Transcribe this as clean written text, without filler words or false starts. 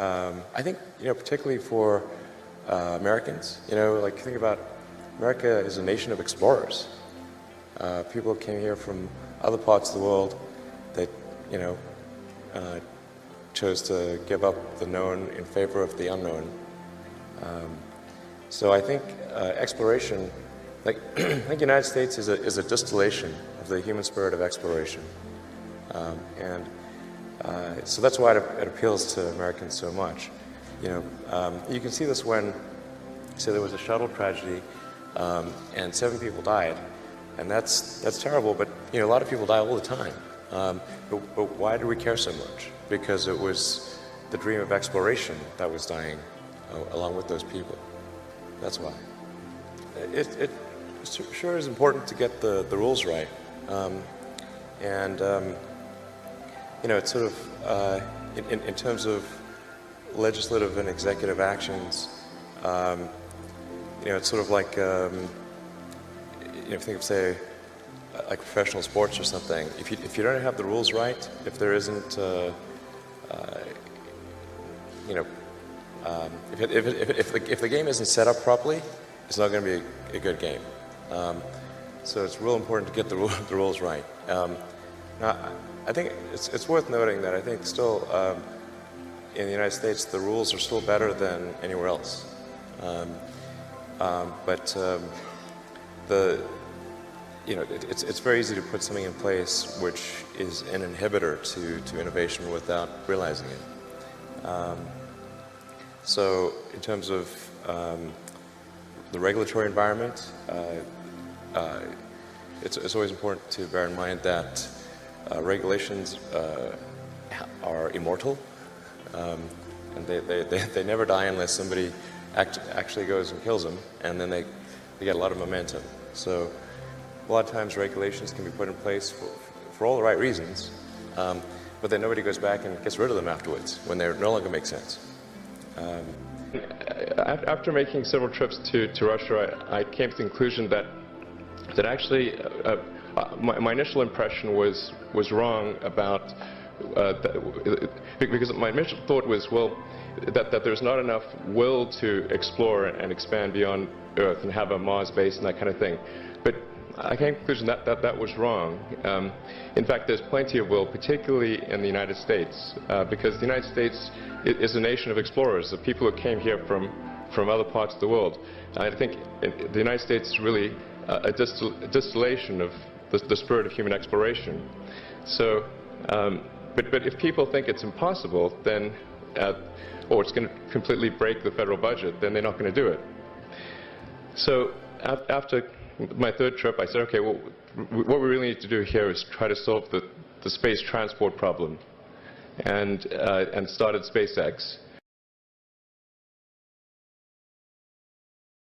I think, particularly for Americans, like think about America is a nation of explorers. People came here from other parts of the world that, chose to give up the known in favor of the unknown. So I think exploration, I think the United States is a distillation of the human spirit of exploration. So that's why it appeals to Americans so much. You can see this when, say, there was a shuttle tragedy and 7 people died, and that's terrible. But a lot of people die all the time. But why do we care so much? Because it was the dream of exploration that was dying along with those people. That's why. It sure is important to get the rules right, it's sort of in terms of legislative and executive actions. It's sort of like think of, say, like professional sports or something. If you don't have the rules right, if there isn't if the game isn't set up properly, it's not going to be a good game. So it's real important to get the rules right. Now, I think it's worth noting that I think still in the United States the rules are still better than anywhere else. It's very easy to put something in place which is an inhibitor to innovation without realizing it. So in terms of the regulatory environment, it's always important to bear in mind that regulations are immortal, and they never die unless somebody actually goes and kills them, and then they get a lot of momentum. So a lot of times regulations can be put in place for all the right reasons, but then nobody goes back and gets rid of them afterwards when they no longer make sense. After making several trips to Russia, I came to the conclusion that actually my initial impression was wrong about because my initial thought was, well, that there's not enough will to explore and expand beyond Earth and have a Mars base and that kind of thing. But I came to the conclusion that was wrong. In fact, there's plenty of will, particularly in the United States, because the United States is a nation of explorers, of people who came here from other parts of the world. I think the United States is really a distillation of the spirit of human exploration. So, but if people think it's impossible, then, or it's going to completely break the federal budget, then they're not going to do it. So after my third trip, I said, okay, well, what we really need to do here is try to solve the space transport problem, and started SpaceX.